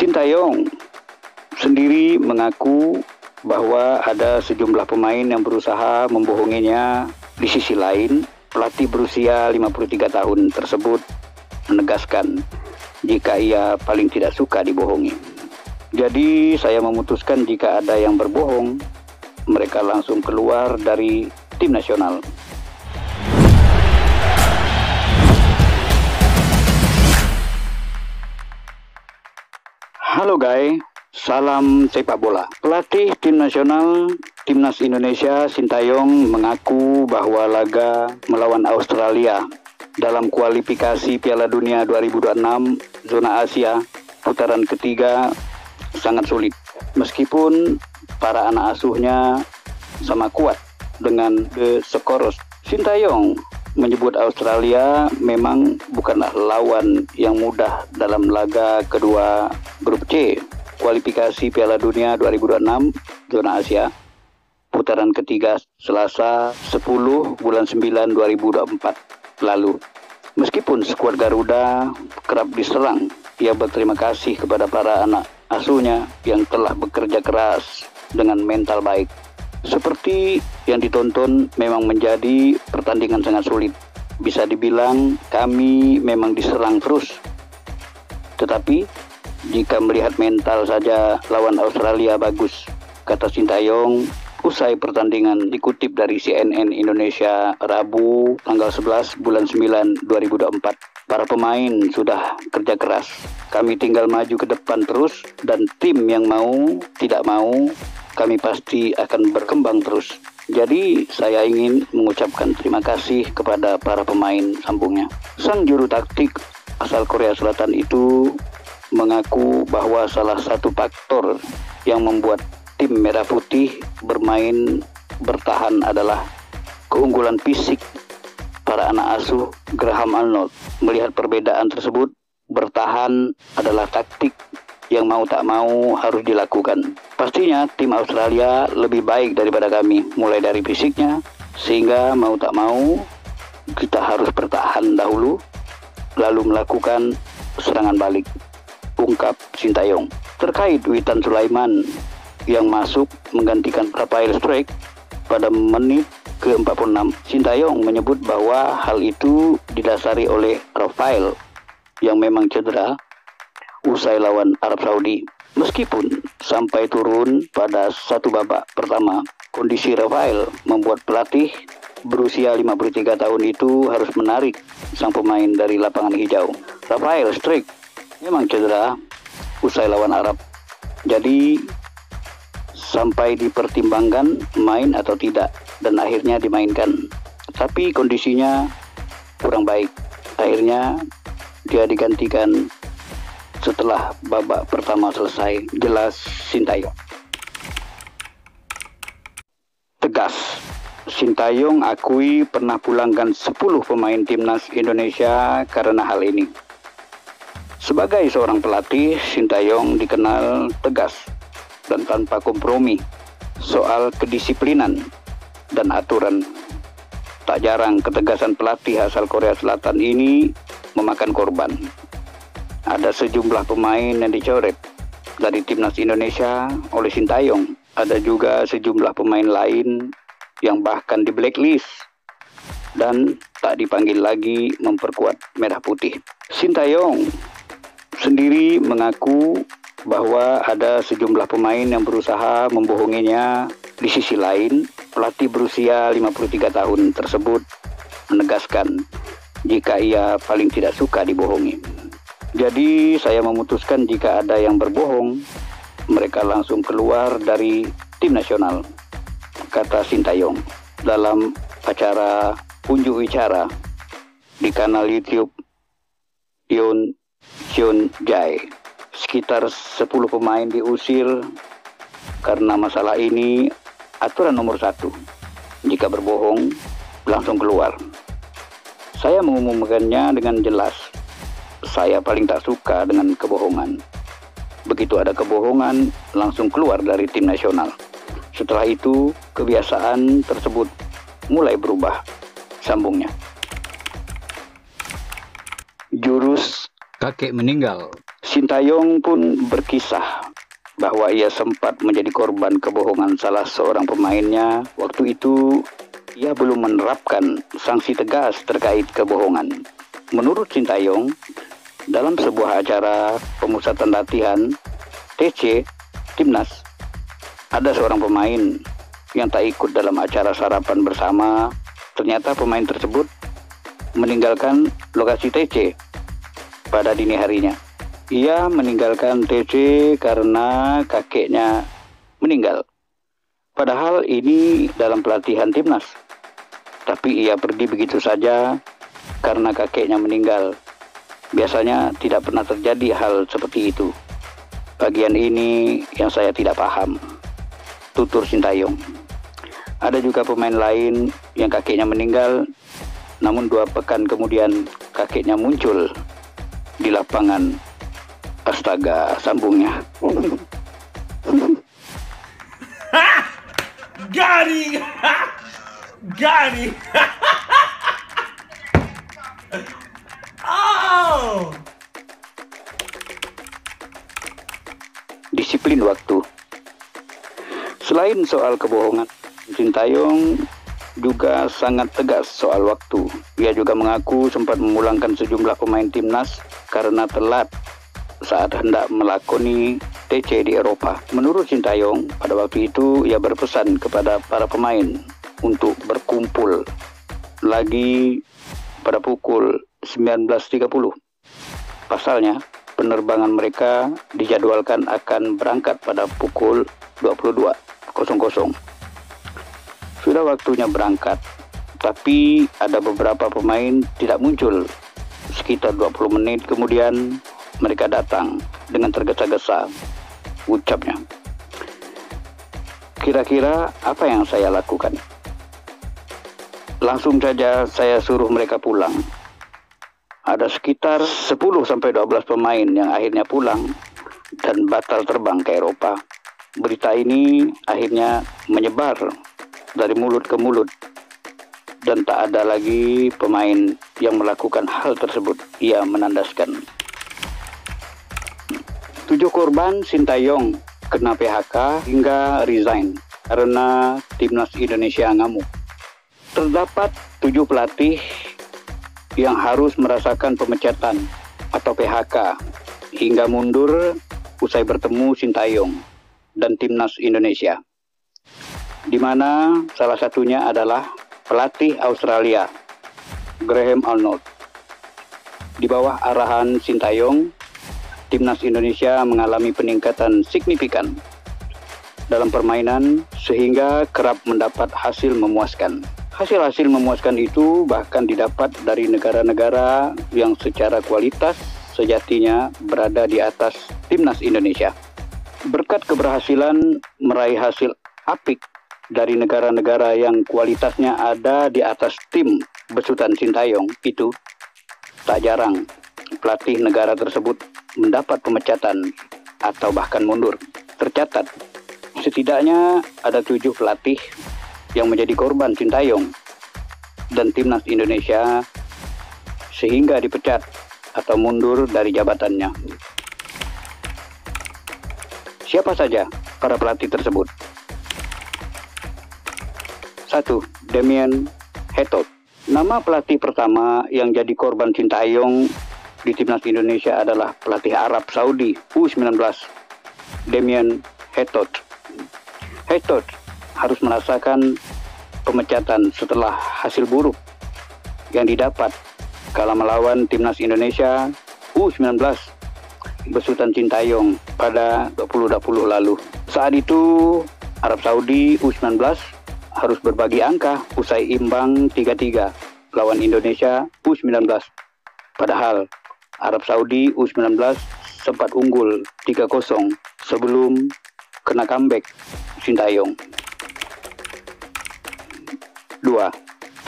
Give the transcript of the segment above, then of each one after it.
Sintayong sendiri mengaku bahwa ada sejumlah pemain yang berusaha membohonginya. Di sisi lain, pelatih berusia 53 tahun tersebut menegaskan jika ia paling tidak suka dibohongi. Jadi saya memutuskan jika ada yang berbohong, mereka langsung keluar dari tim nasional. Halo guys, salam sepak bola. Pelatih tim nasional Timnas Indonesia Sintayong mengaku bahwa laga melawan Australia dalam kualifikasi Piala Dunia 2026 zona Asia putaran ketiga sangat sulit. Meskipun para anak asuhnya sama kuat dengan The Skoros. Sintayong menyebut Australia memang bukanlah lawan yang mudah dalam laga kedua grup C kualifikasi Piala Dunia 2026 zona Asia putaran ketiga Selasa 10 bulan 9 2024 lalu. Meskipun skuad Garuda kerap diserang, ia berterima kasih kepada para anak asuhnya yang telah bekerja keras dengan mental baik. Seperti yang ditonton, memang menjadi pertandingan sangat sulit. Bisa dibilang kami memang diserang terus. Tetapi jika melihat mental saja lawan Australia bagus, kata Sintayong usai pertandingan dikutip dari CNN Indonesia Rabu tanggal 11 bulan 9 2024. Para pemain sudah kerja keras. Kami tinggal maju ke depan terus dan tim yang mau tidak mau kami pasti akan berkembang terus. Jadi saya ingin mengucapkan terima kasih kepada para pemain, sambungnya. Sang juru taktik asal Korea Selatan itu mengaku bahwa salah satu faktor yang membuat tim Merah Putih bermain bertahan adalah keunggulan fisik para anak asuh Graham Arnold. Melihat perbedaan tersebut, bertahan adalah taktik yang mau tak mau harus dilakukan. Pastinya tim Australia lebih baik daripada kami, mulai dari fisiknya, sehingga mau tak mau kita harus bertahan dahulu, lalu melakukan serangan balik, ungkap Sintayong. Terkait Witan Sulaiman yang masuk menggantikan Rafael Struijk pada menit ke-46, Sintayong menyebut bahwa hal itu didasari oleh Rafael yang memang cedera usai lawan Arab Saudi. Meskipun sampai turun pada satu babak pertama, kondisi Rafael membuat pelatih berusia 53 tahun itu harus menarik sang pemain dari lapangan hijau. Rafael Struijk memang cedera usai lawan Arab. Jadi sampai dipertimbangkan main atau tidak dan akhirnya dimainkan. Tapi kondisinya kurang baik. Akhirnya dia digantikan setelah babak pertama selesai, jelas Sintayong. Tegas, Sintayong akui pernah pulangkan 10 pemain timnas Indonesia karena hal ini. Sebagai seorang pelatih, Sintayong dikenal tegas dan tanpa kompromi soal kedisiplinan dan aturan. Tak jarang ketegasan pelatih asal Korea Selatan ini memakan korban. Ada sejumlah pemain yang dicoret dari timnas Indonesia oleh Sintayong. Ada juga sejumlah pemain lain yang bahkan di blacklist dan tak dipanggil lagi memperkuat Merah Putih. Sintayong sendiri mengaku bahwa ada sejumlah pemain yang berusaha membohonginya. Di sisi lain, pelatih berusia 53 tahun tersebut menegaskan jika ia paling tidak suka dibohongi. Jadi saya memutuskan jika ada yang berbohong, mereka langsung keluar dari tim nasional, kata Sintayong dalam acara Unjuk Wicara di kanal YouTube Yoon Hyun Jae. Sekitar 10 pemain diusir karena masalah ini. Aturan nomor 1, jika berbohong langsung keluar. Saya mengumumkannya dengan jelas. Saya paling tak suka dengan kebohongan. Begitu ada kebohongan, langsung keluar dari tim nasional. Setelah itu, kebiasaan tersebut mulai berubah, sambungnya. Jurus kakek meninggal. Sintayong pun berkisah bahwa ia sempat menjadi korban kebohongan salah seorang pemainnya. Waktu itu ia belum menerapkan sanksi tegas terkait kebohongan. Menurut Sintayong, dalam sebuah acara pemusatan latihan TC Timnas, ada seorang pemain yang tak ikut dalam acara sarapan bersama. Ternyata pemain tersebut meninggalkan lokasi TC pada dini harinya. Ia meninggalkan TC karena kakeknya meninggal. Padahal ini dalam pelatihan timnas. Tapi ia pergi begitu saja karena kakeknya meninggal. Biasanya tidak pernah terjadi hal seperti itu. Bagian ini yang saya tidak paham, tutur Sintayong. Ada juga pemain lain yang kakeknya meninggal, namun 2 pekan kemudian kakeknya muncul di lapangan. Astaga, sambungnya. Gani! Gani! Oh! Disiplin waktu. Selain soal kebohongan, Sintayong juga sangat tegas soal waktu. Ia juga mengaku sempat memulangkan sejumlah pemain timnas karena telat saat hendak melakoni TC di Eropa. Menurut Sintayong, pada waktu itu ia berpesan kepada para pemain untuk berkumpul lagi pada pukul 19.30. Pasalnya, penerbangan mereka dijadwalkan akan berangkat pada pukul 22.00. Sudah waktunya berangkat, tapi ada beberapa pemain tidak muncul. Sekitar 20 menit kemudian mereka datang dengan tergesa-gesa, ucapnya. Kira-kira apa yang saya lakukan? Langsung saja saya suruh mereka pulang. Ada sekitar 10-12 pemain yang akhirnya pulang dan batal terbang ke Eropa. Berita ini akhirnya menyebar dari mulut ke mulut dan tak ada lagi pemain yang melakukan hal tersebut. Ia menandaskan. 7 korban Sintayong kena PHK hingga resign karena timnas Indonesia ngamuk. Terdapat 7 pelatih yang harus merasakan pemecatan atau PHK hingga mundur usai bertemu Sintayong dan timnas Indonesia, di mana salah satunya adalah pelatih Australia, Graham Arnold. Di bawah arahan Sintayong, timnas Indonesia mengalami peningkatan signifikan dalam permainan sehingga kerap mendapat hasil memuaskan. Hasil-hasil memuaskan itu bahkan didapat dari negara-negara yang secara kualitas sejatinya berada di atas timnas Indonesia. Berkat keberhasilan meraih hasil apik dari negara-negara yang kualitasnya ada di atas tim besutan Sintayong itu, tak jarang pelatih negara tersebut mendapat pemecatan atau bahkan mundur. Tercatat, setidaknya ada 7 pelatih yang menjadi korban Sintayong dan timnas Indonesia sehingga dipecat atau mundur dari jabatannya. Siapa saja para pelatih tersebut? 1. Damien Hetot. Nama pelatih pertama yang jadi korban Sintayong di timnas Indonesia adalah pelatih Arab Saudi U19, Damien Hetot. Hetot harus merasakan pemecatan setelah hasil buruk yang didapat kala melawan timnas Indonesia U19 besutan Sintayong pada 2020 lalu. Saat itu Arab Saudi U19 harus berbagi angka usai imbang 3-3 lawan Indonesia U19. Padahal Arab Saudi U19 sempat unggul 3-0 sebelum kena comeback Sintayong. 2.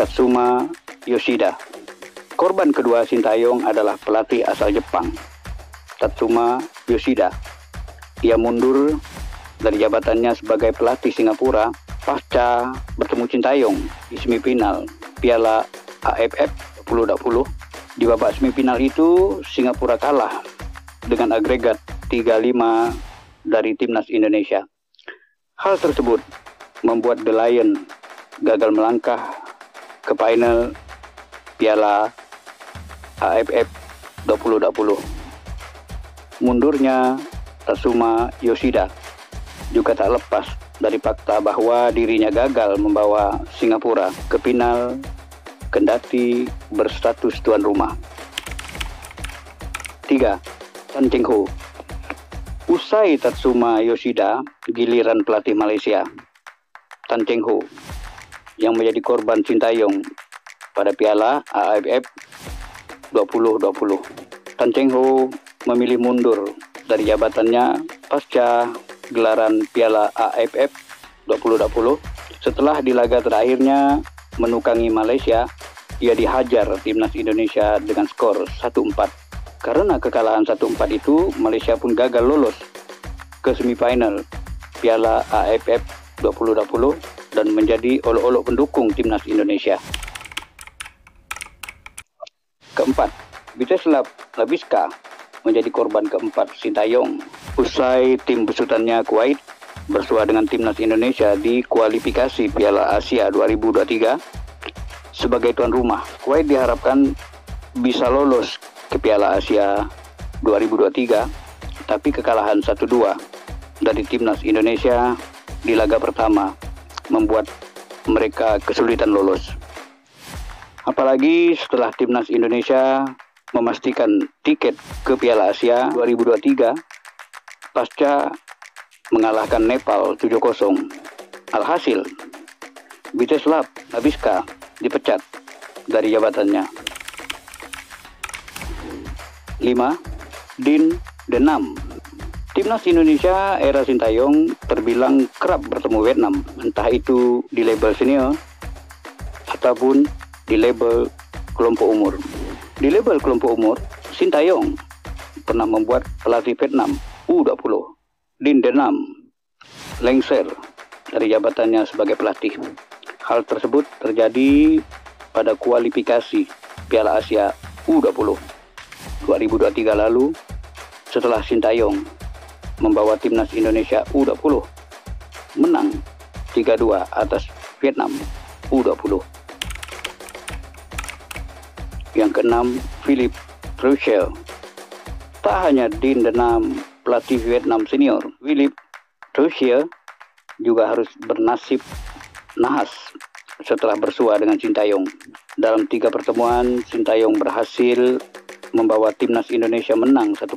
Tatsuma Yoshida. Korban kedua Sintayong adalah pelatih asal Jepang, Tatsuma Yoshida. Ia mundur dari jabatannya sebagai pelatih Singapura pasca bertemu Sintayong di semifinal Piala AFF 2020. Di babak semifinal itu Singapura kalah dengan agregat 3-5 dari timnas Indonesia. Hal tersebut membuat The Lion gagal melangkah ke final Piala AFF 2020. Mundurnya Tatsuma Yoshida juga tak lepas dari fakta bahwa dirinya gagal membawa Singapura ke final kendati berstatus tuan rumah. 3. Tan Cheng Ho. Usai Tatsuma Yoshida, giliran pelatih Malaysia, Tan Cheng Ho, yang menjadi korban Sintayong pada Piala AFF 2020. Tan Cheng Ho memilih mundur dari jabatannya pasca gelaran Piala AFF 2020. Setelah di laga terakhirnya menukangi Malaysia, ia dihajar timnas Indonesia dengan skor 1-4. Karena kekalahan 1-4 itu, Malaysia pun gagal lolos ke semifinal Piala AFF 2020 dan menjadi olok-olok pendukung timnas Indonesia. Keempat, Vítězslav Labíška menjadi korban keempat Sintayong usai tim besutannya Kuwait bersua dengan timnas Indonesia di kualifikasi Piala Asia 2023 sebagai tuan rumah. Kuwait diharapkan bisa lolos ke Piala Asia 2023, tapi kekalahan 1-2 dari timnas Indonesia di laga pertama membuat mereka kesulitan lolos. Apalagi setelah timnas Indonesia memastikan tiket ke Piala Asia 2023 pasca mengalahkan Nepal 7-0. Alhasil, Vítězslav Labíška dipecat dari jabatannya. 5. Dean Denam. Timnas Indonesia era Sintayong terbilang kerap bertemu Vietnam, entah itu di label senior ataupun di label kelompok umur. Di label kelompok umur, Sintayong pernah membuat pelatih Vietnam U20, Dean Denam, lengser dari jabatannya sebagai pelatih. Hal tersebut terjadi pada kualifikasi Piala Asia U20 2023 lalu, setelah Sintayong membawa timnas Indonesia U20 menang 3-2 atas Vietnam U20. Yang keenam, Philippe Troussier. Tak hanya Dean Denam, pelatih Vietnam senior, Philippe Troussier juga harus bernasib nahas setelah bersua dengan Sintayong. Dalam 3 pertemuan, Sintayong berhasil membawa timnas Indonesia menang 1-0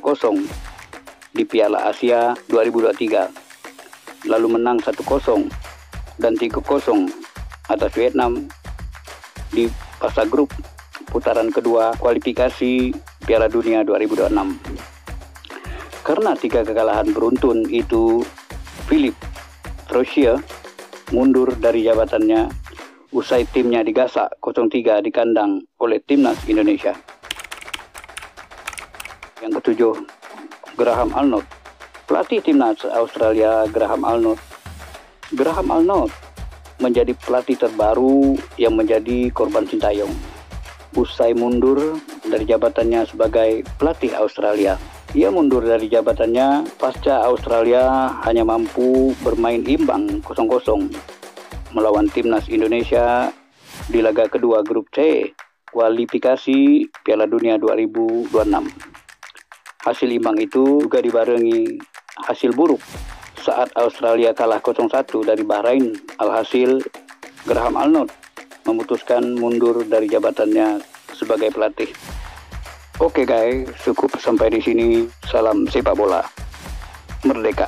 di Piala Asia 2023, lalu menang 1-0 dan 3-0 atas Vietnam di fase grup putaran kedua kualifikasi Piala Dunia 2026. Karena 3 kekalahan beruntun itu, Philippe Troussier mundur dari jabatannya usai timnya digasak 0-3 di kandang oleh timnas Indonesia. Yang ketujuh, Graham Arnold. Pelatih timnas Australia Graham Arnold. Graham Arnold menjadi pelatih terbaru yang menjadi korban Sintayong usai mundur dari jabatannya sebagai pelatih Australia. Ia mundur dari jabatannya pasca Australia hanya mampu bermain imbang 0-0 melawan timnas Indonesia di laga kedua grup C kualifikasi Piala Dunia 2026. Hasil imbang itu juga dibarengi hasil buruk saat Australia kalah 0-1 dari Bahrain. Alhasil, Graham Arnold memutuskan mundur dari jabatannya sebagai pelatih. Oke guys, cukup sampai di sini. Salam sepak bola. Merdeka.